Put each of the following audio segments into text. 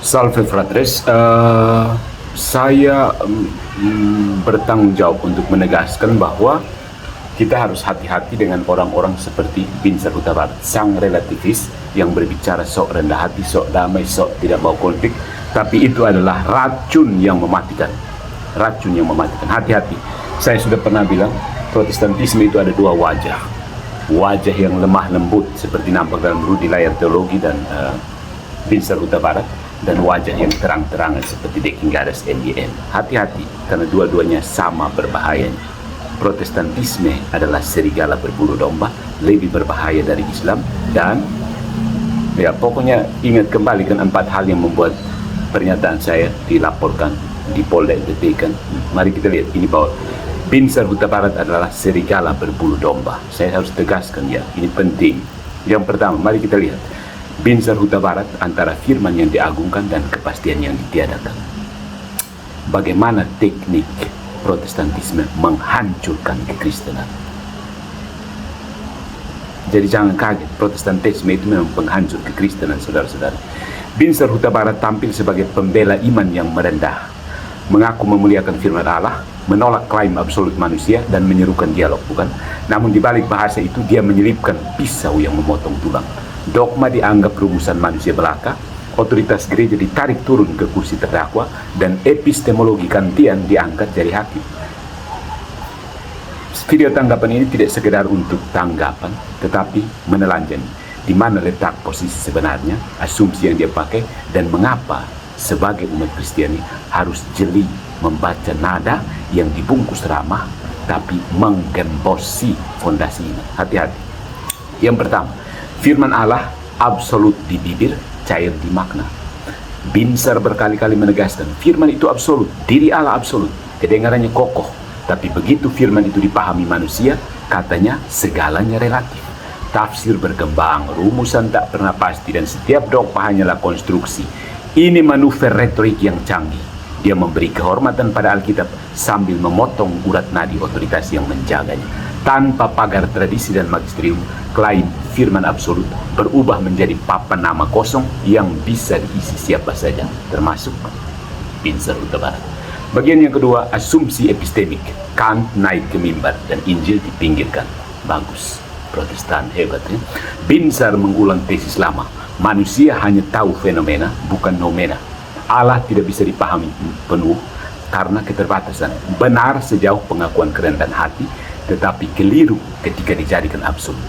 Salve fratres, saya bertanggung jawab untuk menegaskan bahwa kita harus hati-hati dengan orang-orang seperti Binzer Huta Barat, sang relativis yang berbicara sok rendah hati, sok damai, sok tidak mau konflik, tapi itu adalah racun yang mematikan. Racun yang mematikan. Hati-hati. Saya sudah pernah bilang, Protestantisme itu ada dua wajah. Wajah yang lemah lembut seperti nampak dalam di layar teologi dan Binzer Huta Barat, dan wajah yang terang-terangan seperti Deking Gadas NYM. Hati-hati, karena dua-duanya sama berbahayanya. Protestantisme adalah serigala berbulu domba, lebih berbahaya dari Islam, dan ya pokoknya ingat kembali kan 4 hal yang membuat pernyataan saya dilaporkan di Polda NTT kan. Mari kita lihat ini bahwa Binzer Huta Barat adalah serigala berbulu domba. Saya harus tegaskan ya, ini penting. Yang pertama, mari kita lihat Binzer Huta Barat antara firman yang diagungkan dan kepastian yang ditiadakan. Bagaimana teknik Protestantisme menghancurkan kekristenan. Jadi jangan kaget, Protestantisme itu memang penghancur kekristenan, saudara-saudara. Binzer Huta Barat tampil sebagai pembela iman yang merendah, mengaku memuliakan firman Allah, menolak klaim absolut manusia, dan menyerukan dialog, bukan? Namun di balik bahasa itu dia menyelipkan pisau yang memotong tulang. Dogma dianggap rumusan manusia belaka, otoritas gereja ditarik turun ke kursi terdakwa, dan epistemologi Kantian diangkat jadi hakim. Video tanggapan ini tidak sekedar untuk tanggapan, tetapi menelanjang di mana letak posisi sebenarnya, asumsi yang dia pakai, dan mengapa sebagai umat Kristiani harus jeli membaca nada yang dibungkus ramah tapi menggembosi fondasi ini. Hati-hati. Yang pertama, firman Allah absolut di bibir, cair di makna. Binzer berkali-kali menegaskan firman itu absolut, diri Allah absolut, kedengarannya kokoh, tapi begitu firman itu dipahami manusia, katanya segalanya relatif. Tafsir berkembang, rumusan tak pernah pasti, dan setiap dogma hanyalah konstruksi. Ini manuver retorik yang canggih. Dia memberi kehormatan pada Alkitab sambil memotong urat nadi otoritas yang menjaganya. Tanpa pagar tradisi dan magisterium, klaim firman absolut berubah menjadi papan nama kosong yang bisa diisi siapa saja, termasuk Binzer Huta Barat. Bagian yang kedua, asumsi epistemik. Kant naik ke mimbar dan Injil dipinggirkan. Bagus, Protestan hebat ya. Binzer mengulang tesis lama. Manusia hanya tahu fenomena, bukan nomena. Allah tidak bisa dipahami penuh karena keterbatasan. Benar sejauh pengakuan kerendahan hati, tetapi keliru ketika dijadikan absolut.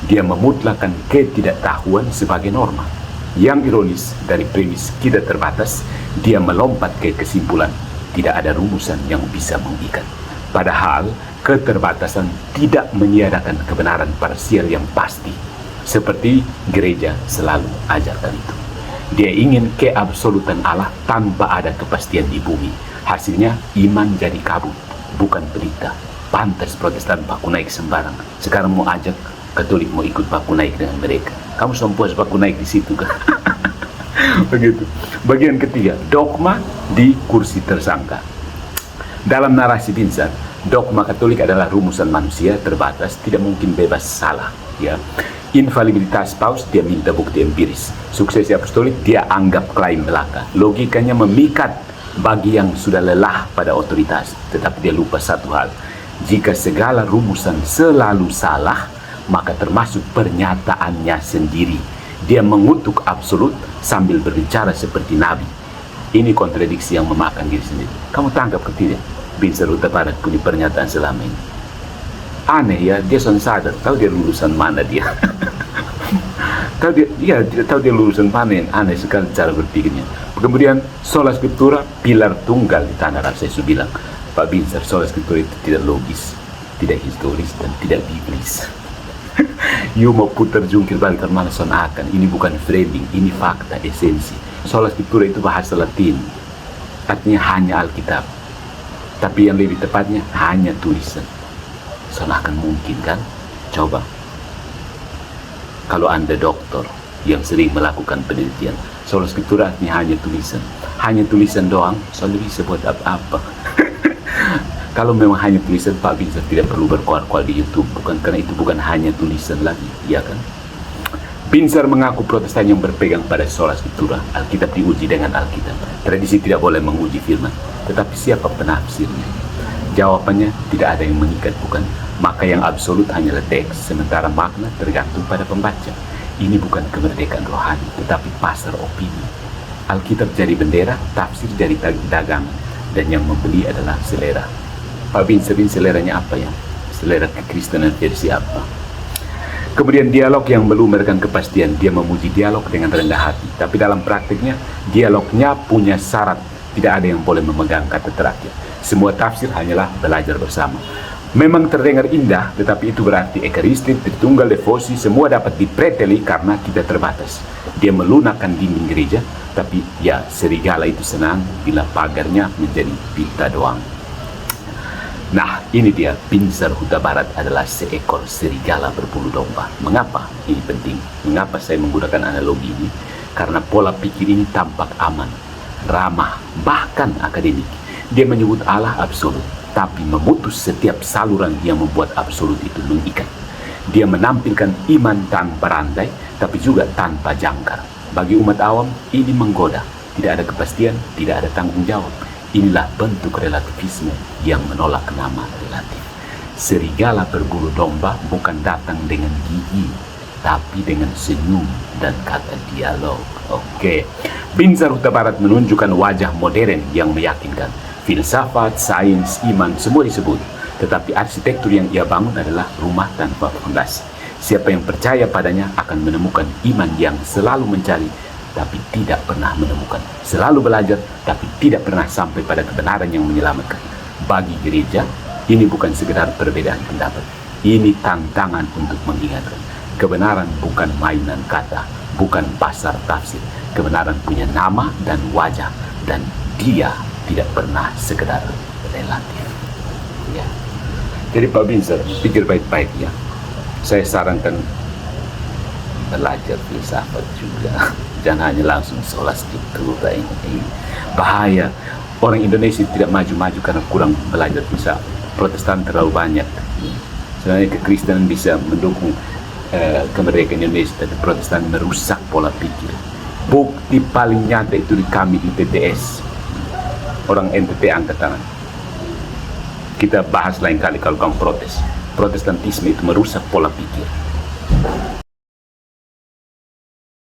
Dia memutlakan ketidaktahuan sebagai norma. Yang ironis, dari premis kita terbatas, dia melompat ke kesimpulan tidak ada rumusan yang bisa mengikat. Padahal keterbatasan tidak meniadakan kebenaran parsial yang pasti, seperti gereja selalu ajarkan itu. Dia ingin keabsolutan Allah tanpa ada kepastian di bumi. Hasilnya iman jadi kabut, bukan berita. Pantas Protestan baku naik sembarang. Sekarang mau ajak Katolik mau ikut baku naik dengan mereka. Kamu sempuas baku naik di situ kan? Begitu. Bagian ketiga, dogma di kursi tersangka. Dalam narasi Binzer, dogma Katolik adalah rumusan manusia terbatas, tidak mungkin bebas salah. Ya, infalibilitas paus dia minta bukti empiris. Suksesi apostolik dia anggap klaim belaka. Logikanya memikat bagi yang sudah lelah pada otoritas. Tetapi dia lupa satu hal. Jika segala rumusan selalu salah, maka termasuk pernyataannya sendiri. Dia mengutuk absolut sambil berbicara seperti nabi. Ini kontradiksi yang memakan diri sendiri. Kamu tangkap ke tidak? Binzer Huta Barat punya pernyataan selama ini. Aneh ya, dia sadar, tahu dia lulusan mana dia. tahu dia lulusan mana, yang aneh sekali cara berpikirnya. Kemudian sola scriptura, pilar tunggal di tanah rasa. Saya bilang, Pak Binzer, sola scriptura itu tidak logis, tidak historis, dan tidak biblis. You mau putar jungkir balik ke mana akan. Ini bukan framing, ini fakta, esensi. Sola scriptura itu bahasa Latin, artinya hanya Alkitab, tapi yang lebih tepatnya hanya tulisan. Akan mungkin kan? Coba kalau Anda dokter yang sering melakukan penelitian, sola scriptura artinya hanya tulisan doang, soalnya bisa buat apa-apa. Kalau memang hanya tulisan, Pak Binzer tidak perlu berkuar-kuar di YouTube, bukan? Karena itu bukan hanya tulisan lagi, ya kan? Pincer mengaku Protestan yang berpegang pada sola scriptura, Alkitab diuji dengan Alkitab. Tradisi tidak boleh menguji firman, tetapi siapa penafsirnya? Jawabannya tidak ada yang mengikat, bukan? Maka yang absolut hanyalah teks, sementara makna tergantung pada pembaca. Ini bukan kemerdekaan rohani, tetapi pasar opini. Alkitab jadi bendera, tafsir jadi dagangan, dan yang membeli adalah selera. Pak Pincer ini seleranya apa ya? Selera kekristenan versi apa? Kemudian dialog yang belum memberikan kepastian, dia memuji dialog dengan rendah hati. Tapi dalam praktiknya, dialognya punya syarat. Tidak ada yang boleh memegang kata terakhir. Semua tafsir hanyalah belajar bersama. Memang terdengar indah, tetapi itu berarti Ekaristik, Tritunggal, devosi, semua dapat dipreteli karena kita terbatas. Dia melunakkan dinding gereja, tapi ya serigala itu senang bila pagarnya menjadi pita doang. Nah, ini dia, Pincer Huta Barat adalah seekor serigala berbulu domba. Mengapa ini penting? Mengapa saya menggunakan analogi ini? Karena pola pikir ini tampak aman, ramah, bahkan akademik. Dia menyebut Allah absolut, tapi memutus setiap saluran yang membuat absolut itu mengikat. Dia menampilkan iman tanpa rantai, tapi juga tanpa jangkar. Bagi umat awam, ini menggoda. Tidak ada kepastian, tidak ada tanggung jawab. Inilah bentuk relativisme yang menolak nama relatif. Serigala berbulu domba bukan datang dengan gigi, tapi dengan senyum dan kata dialog. Oke. Pincer Huta Barat menunjukkan wajah modern yang meyakinkan. Filsafat, sains, iman, semua disebut. Tetapi arsitektur yang ia bangun adalah rumah tanpa fondasi. Siapa yang percaya padanya akan menemukan iman yang selalu mencari, tapi tidak pernah menemukan. Selalu belajar, tapi tidak pernah sampai pada kebenaran yang menyelamatkan. Bagi gereja, ini bukan sekedar perbedaan pendapat. Ini tantangan untuk mengingatkan. Kebenaran bukan mainan kata, bukan pasar tafsir. Kebenaran punya nama dan wajah, dan dia tidak pernah sekedar relatif. Ya. Jadi Pak Pincer, pikir baik-baik ya. Saya sarankan belajar filsafat juga. Jangan hanya langsung sola scriptura ini. Bahaya. Orang Indonesia tidak maju-maju karena kurang belajar filsafat. Protestan terlalu banyak. Sebenarnya kekristenan bisa mendukung kemerdekaan Indonesia, tapi Protestan merusak pola pikir. Bukti paling nyata itu di kami di TTS. Orang NTT angkat tangan. Kita bahas lain kali kalau kamu protes. Protestantisme itu merusak pola pikir.